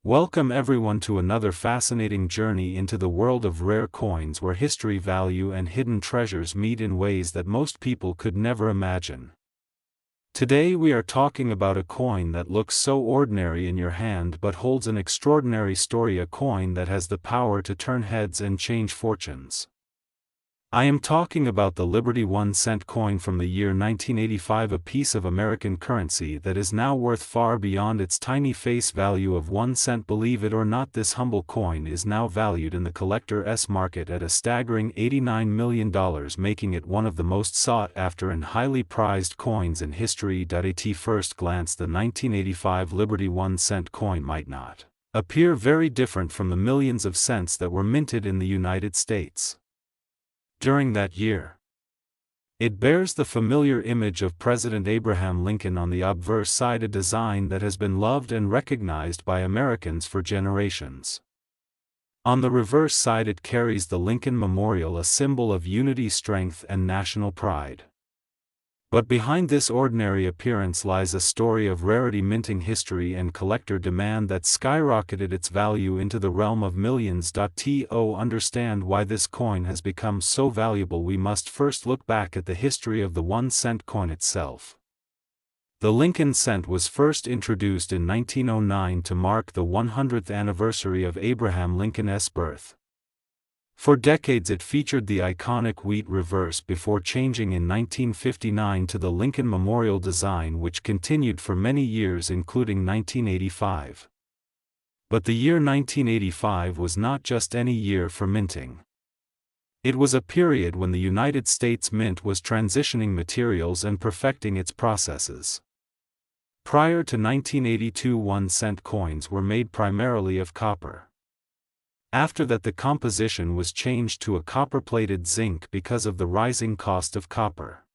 Welcome everyone to another fascinating journey into the world of rare coins where history, value, and hidden treasures meet in ways that most people could never imagine. Today we are talking about a coin that looks so ordinary in your hand but holds an extraordinary story, a coin that has the power to turn heads and change fortunes. I am talking about the Liberty 1-cent coin from the year 1985, a piece of American currency that is now worth far beyond its tiny face value of 1 cent. Believe it or not, this humble coin is now valued in the collector's market at a staggering $89 million, making it one of the most sought after and highly prized coins in history. At first glance, the 1985 Liberty 1-cent coin might not appear very different from the millions of cents that were minted in the United States during that year. It bears the familiar image of President Abraham Lincoln on the obverse side, a design that has been loved and recognized by Americans for generations. On the reverse side it carries the Lincoln Memorial, a symbol of unity, strength, and national pride. But behind this ordinary appearance lies a story of rarity, minting history, and collector demand that skyrocketed its value into the realm of millions. To understand why this coin has become so valuable, we must first look back at the history of the 1-cent coin itself. The Lincoln cent was first introduced in 1909 to mark the 100th anniversary of Abraham Lincoln's birth. For decades it featured the iconic wheat reverse before changing in 1959 to the Lincoln Memorial design, which continued for many years including 1985. But the year 1985 was not just any year for minting. It was a period when the United States Mint was transitioning materials and perfecting its processes. Prior to 1982, 1-cent coins were made primarily of copper. After that, the composition was changed to a copper-plated zinc because of the rising cost of copper.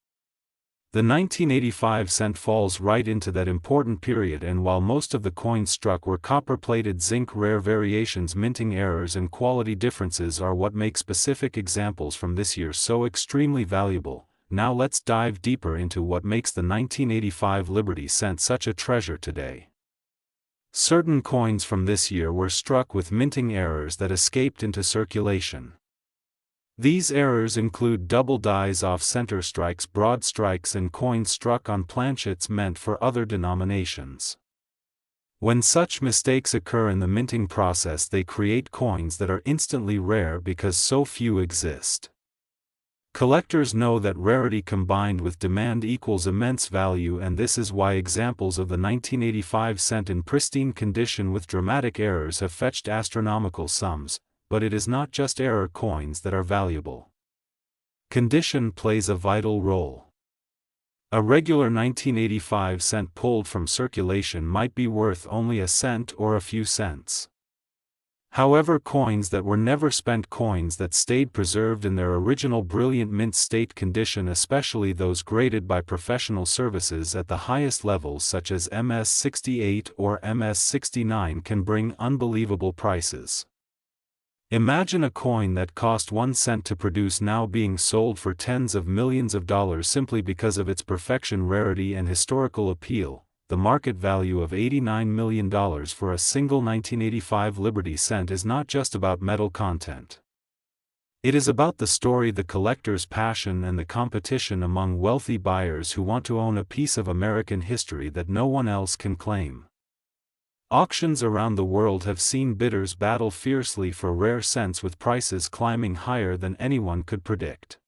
The 1985 cent falls right into that important period, and while most of the coins struck were copper-plated zinc, rare variations, minting errors, and quality differences are what make specific examples from this year so extremely valuable. Now let's dive deeper into what makes the 1985 Liberty cent such a treasure today. Certain coins from this year were struck with minting errors that escaped into circulation. These errors include double dies, off-center strikes, broad strikes, and coins struck on planchets meant for other denominations. When such mistakes occur in the minting process, they create coins that are instantly rare because so few exist. Collectors know that rarity combined with demand equals immense value, and this is why examples of the 1985 cent in pristine condition with dramatic errors have fetched astronomical sums. But it is not just error coins that are valuable. Condition plays a vital role. A regular 1985 cent pulled from circulation might be worth only a cent or a few cents. However, coins that were never spent, coins that stayed preserved in their original brilliant mint state condition, especially those graded by professional services at the highest levels such as MS-68 or MS-69, can bring unbelievable prices. Imagine a coin that cost 1 cent to produce now being sold for tens of millions of dollars simply because of its perfection, rarity, and historical appeal. The market value of $89 million for a single 1985 Liberty cent is not just about metal content. It is about the story, the collector's passion, and the competition among wealthy buyers who want to own a piece of American history that no one else can claim. Auctions around the world have seen bidders battle fiercely for rare cents, with prices climbing higher than anyone could predict.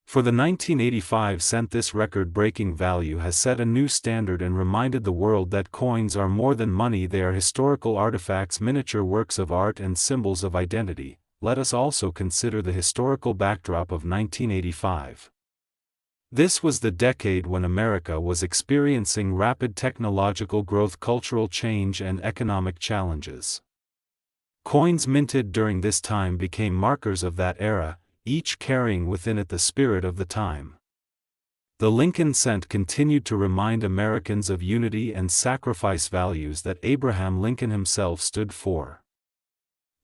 For the 1985 cent, this record-breaking value has set a new standard and reminded the world that coins are more than money. They are historical artifacts, miniature works of art, and symbols of identity. Let us also consider the historical backdrop of 1985. This was the decade when America was experiencing rapid technological growth, cultural change, and economic challenges. Coins minted during this time became markers of that era, each carrying within it the spirit of the time. The Lincoln cent continued to remind Americans of unity and sacrifice, values that Abraham Lincoln himself stood for.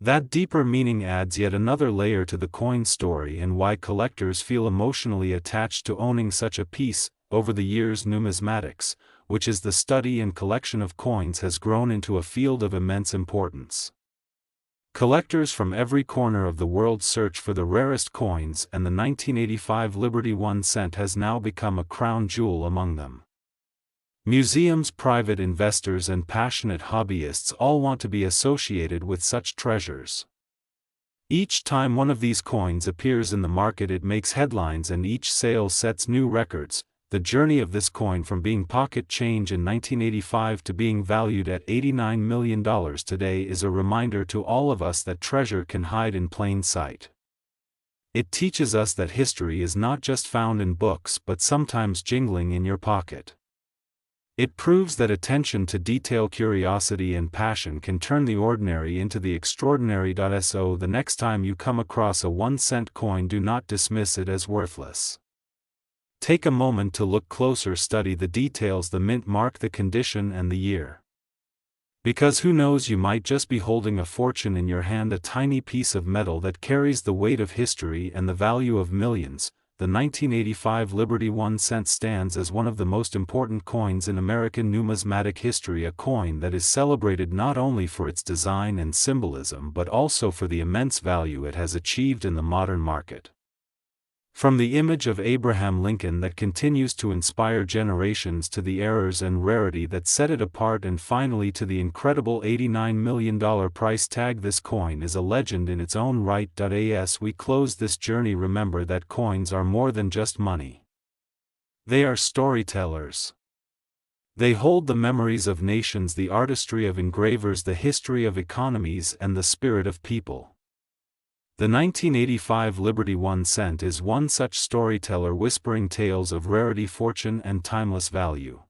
That deeper meaning adds yet another layer to the coin story and why collectors feel emotionally attached to owning such a piece. Over the years, numismatics, which is the study and collection of coins, has grown into a field of immense importance. Collectors from every corner of the world search for the rarest coins, and the 1985 Liberty 1 cent has now become a crown jewel among them. Museums, private investors, and passionate hobbyists all want to be associated with such treasures. Each time one of these coins appears in the market, it makes headlines, and each sale sets new records. The journey of this coin from being pocket change in 1985 to being valued at $89 million today is a reminder to all of us that treasure can hide in plain sight. It teaches us that history is not just found in books but sometimes jingling in your pocket. It proves that attention to detail, curiosity, and passion can turn the ordinary into the extraordinary. So the next time you come across a 1-cent coin, do not dismiss it as worthless. Take a moment to look closer, study the details, the mint mark, the condition, and the year. Because who knows, you might just be holding a fortune in your hand, a tiny piece of metal that carries the weight of history and the value of millions. The 1985 Liberty 1 cent stands as one of the most important coins in American numismatic history, a coin that is celebrated not only for its design and symbolism but also for the immense value it has achieved in the modern market. From the image of Abraham Lincoln that continues to inspire generations, to the errors and rarity that set it apart, and finally to the incredible $89 million price tag, this coin is a legend in its own right. As we close this journey, remember that coins are more than just money. They are storytellers. They hold the memories of nations, the artistry of engravers, the history of economies, and the spirit of people. The 1985 Liberty 1 cent is one such storyteller, whispering tales of rarity, fortune, and timeless value.